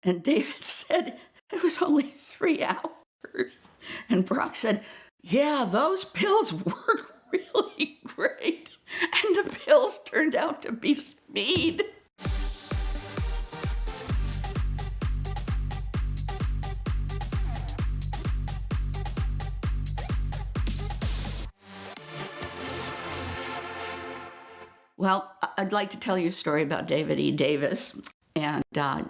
And David said, it was only 3 hours. And Brock said, yeah, those pills work really great. And the pills turned out to be speed. Well, I'd like to tell you a story about David E. Davis. And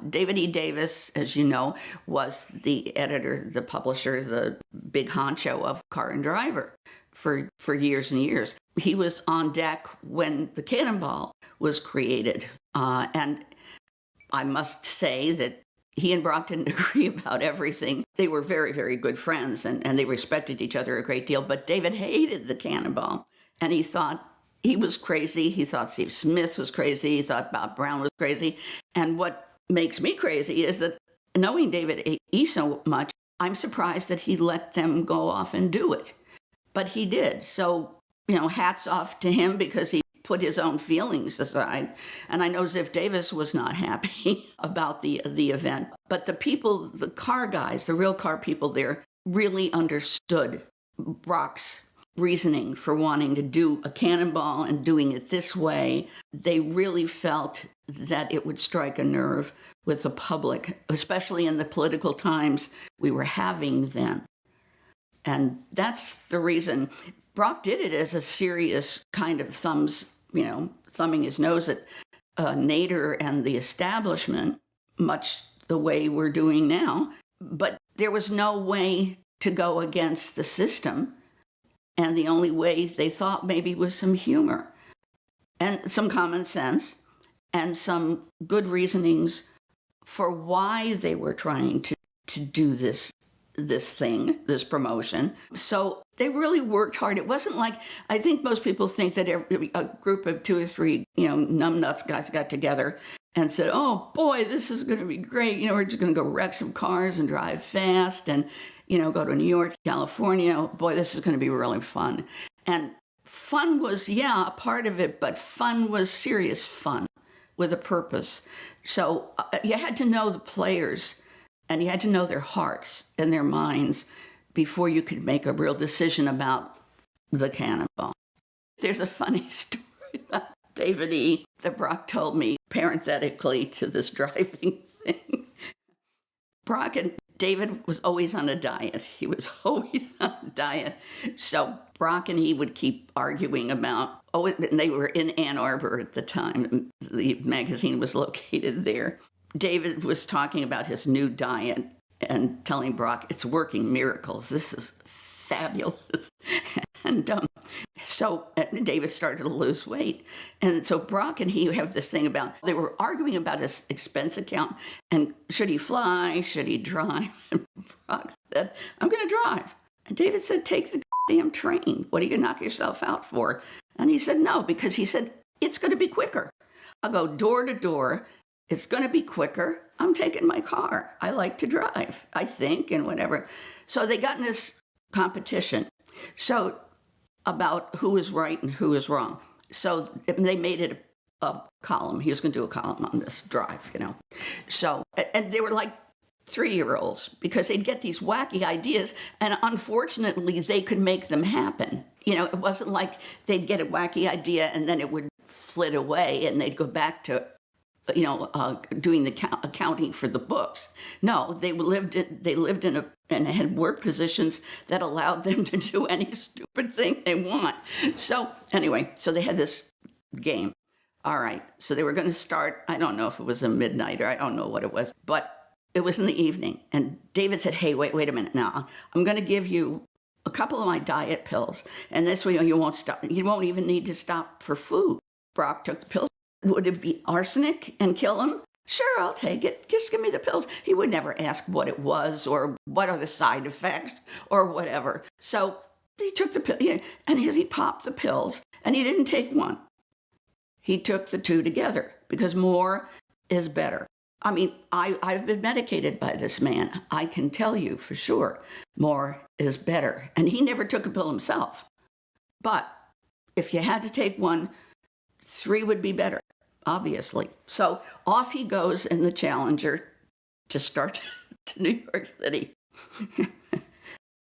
David E. Davis, as you know, was the editor, the publisher, the big honcho of Car and Driver for years and years. He was on deck when the Cannonball was created. And I must say that he and Brock didn't agree about everything. They were very, very good friends, and they respected each other a great deal. But David hated the Cannonball, and he thought he was crazy. He thought Steve Smith was crazy. He thought Bob Brown was crazy. And what makes me crazy is that knowing David E. so much, I'm surprised that he let them go off and do it. But he did. So, hats off to him, because he put his own feelings aside. And I know Ziff Davis was not happy about the event. But the people, the car guys, the real car people there, really understood Brock's reasoning for wanting to do a Cannonball and doing it this way. They really felt that it would strike a nerve with the public, especially in the political times we were having then. And that's the reason Brock did it as a serious kind of thumbing his nose at Nader and the establishment, much the way we're doing now. But there was no way to go against the system. And the only way they thought maybe was some humor and some common sense and some good reasonings for why they were trying to do this this promotion. So they really worked hard. It wasn't like, I think most people think that a group of 2 or 3, numbnuts guys got together and said, oh boy, this is going to be great. We're just going to go wreck some cars and drive fast and, go to New York, California. Boy, this is going to be really fun. And fun was, a part of it, but fun was serious fun with a purpose. So you had to know the players, and you had to know their hearts and their minds before you could make a real decision about the Cannonball. There's a funny story about David E. that Brock told me parenthetically to this driving thing. Brock and David was always on a diet. He was always on a diet. So Brock and he would keep arguing about, and they were in Ann Arbor at the time. The magazine was located there. David was talking about his new diet and telling Brock, it's working miracles. This is fabulous. And so David started to lose weight. And so Brock and he have this thing about, they were arguing about his expense account and should he fly, should he drive? And Brock said, I'm going to drive. And David said, take the damn train. What are you going to knock yourself out for? And he said, no, because he said, it's going to be quicker. I'll go door to door. It's going to be quicker. I'm taking my car. I like to drive, I think, and whatever. So they got in this competition. So about who is right and who is wrong. So they made it a column. He was going to do a column on this drive, So, and they were like 3-year-olds because they'd get these wacky ideas, and unfortunately they could make them happen. It wasn't like they'd get a wacky idea and then it would flit away and they'd go back to doing the accounting for the books. No, they lived in and had work positions that allowed them to do any stupid thing they want. So anyway, so they had this game. All right, so they were going to start, I don't know if it was a midnight or I don't know what it was, but it was in the evening. And David said, hey, wait a minute now. I'm going to give you a couple of my diet pills. And this way you won't stop. You won't even need to stop for food. Brock took the pills. Would it be arsenic and kill him? Sure, I'll take it. Just give me the pills. He would never ask what it was or what are the side effects or whatever. So he took the pill and he popped the pills and he didn't take one. He took the 2 together because more is better. I mean, I've been medicated by this man. I can tell you for sure, more is better. And he never took a pill himself. But if you had to take one, 3 would be better, obviously. So off he goes in the Challenger to start to New York City.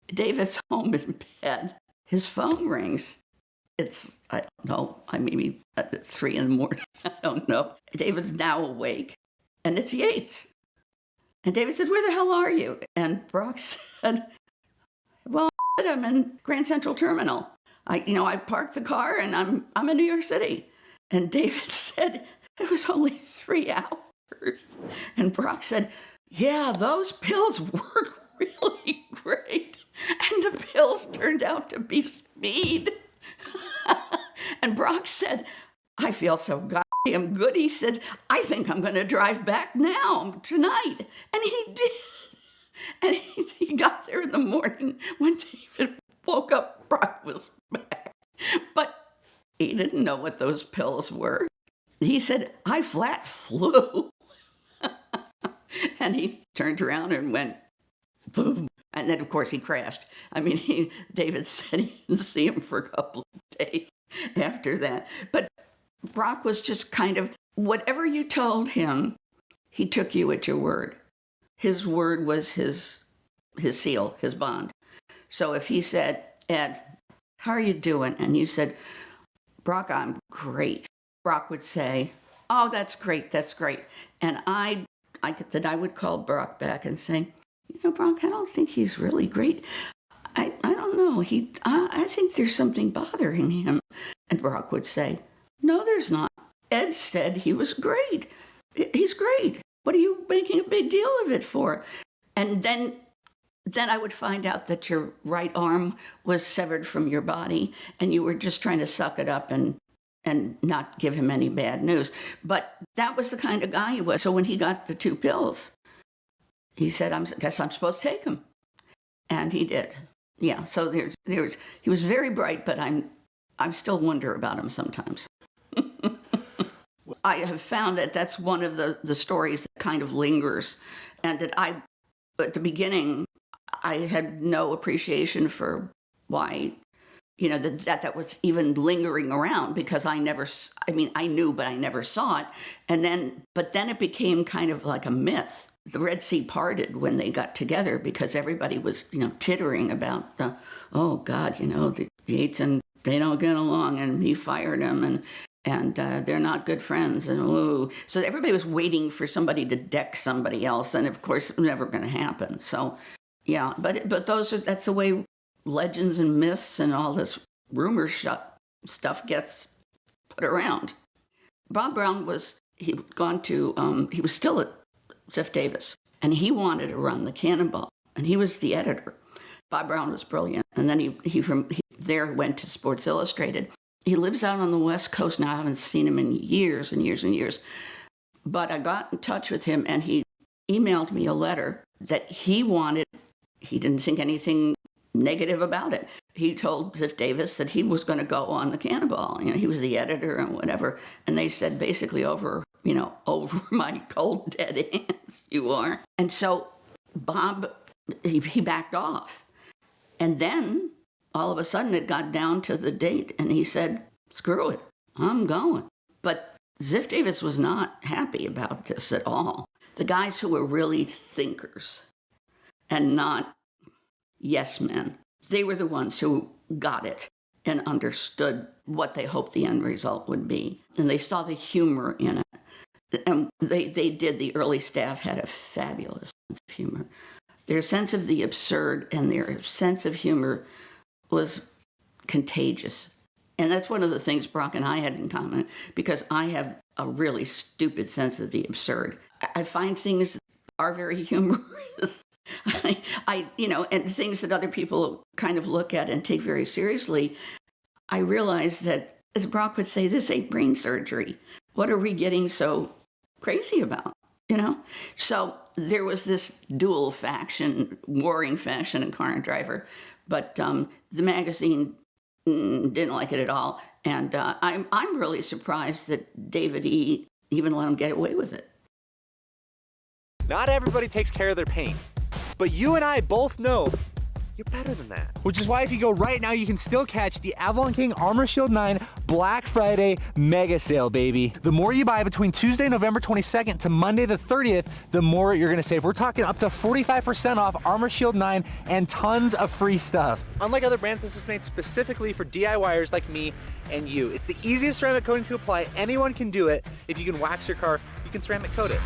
David's home in bed. His phone rings. I don't know, maybe it's 3 a.m. I don't know. David's now awake, and it's Yates. And David said, "Where the hell are you?" And Brock said, "Well, I'm in Grand Central Terminal. I parked the car, and I'm in New York City." And David said, "It was only 3 hours." And Brock said, "Yeah, those pills work really great." And the pills turned out to be speed. And Brock said, "I feel so goddamn good." He said, "I think I'm going to drive back now, tonight." And he did. And he got there in the morning. When David woke up, Brock was back. But he didn't know what those pills were. He said, "I flat flew." And he turned around and went, boom. And then, of course, he crashed. David said he didn't see him for a couple of days after that. But Brock was just kind of, whatever you told him, he took you at your word. His word was his seal, his bond. So if he said, "Ed, how are you doing?" And you said, "Brock, I'm great," Brock would say, "Oh, that's great, that's great." And I would call Brock back and say, "Brock, I don't think he's really great. I don't know. I think there's something bothering him." And Brock would say, "No, there's not. Ed said he was great. He's great. What are you making a big deal of it for?" And then I would find out that your right arm was severed from your body, and you were just trying to suck it up and not give him any bad news. But that was the kind of guy he was. So when he got the 2 pills, he said, "I guess I'm supposed to take them." And he did. Yeah, so he was very bright, but I still wonder about him sometimes. I have found that that's one of the stories that kind of lingers, and that at the beginning, I had no appreciation for why, that was even lingering around, because I knew, but I never saw it. But then it became kind of like a myth. The Red Sea parted when they got together, because everybody was, tittering about oh God, the Yates and they don't get along, and he fired him, and they're not good friends, and ooh. So everybody was waiting for somebody to deck somebody else, and of course, it was never going to happen. So, yeah, but that's the way legends and myths and all this rumor stuff gets put around. Bob Brown he was still at Ziff Davis, and he wanted to run the Cannonball, and he was the editor. Bob Brown was brilliant, and then he there went to Sports Illustrated. He lives out on the West Coast now. I haven't seen him in years and years and years, but I got in touch with him, and he emailed me a letter that he didn't think anything negative about it. He told Ziff Davis that he was going to go on the Cannonball. He was the editor and whatever, and they said, basically, over my cold, dead hands, you are. And so Bob, he backed off. And then, all of a sudden, it got down to the date, and he said, "Screw it, I'm going." But Ziff Davis was not happy about this at all. The guys who were really thinkers and not yes men, they were the ones who got it and understood what they hoped the end result would be. And they saw the humor in it. And they did. The early staff had a fabulous sense of humor. Their sense of the absurd and their sense of humor was contagious. And that's one of the things Brock and I had in common, because I have a really stupid sense of the absurd. I find things are very humorous. And things that other people kind of look at and take very seriously. I realize that, as Brock would say, this ain't brain surgery. What are we getting so crazy about? So there was this dual faction, warring faction in Car and Driver, but the magazine didn't like it at all, and I'm really surprised that David E. even let him get away with it. Not everybody takes care of their pain, but you and I both know you're better than that. Which is why if you go right now, you can still catch the Avalon King Armor Shield 9 Black Friday mega sale, baby. The more you buy between Tuesday, November 22nd to Monday the 30th, the more you're gonna save. We're talking up to 45% off Armor Shield 9 and tons of free stuff. Unlike other brands, this is made specifically for DIYers like me and you. It's the easiest ceramic coating to apply. Anyone can do it. If you can wax your car, you can ceramic coat it.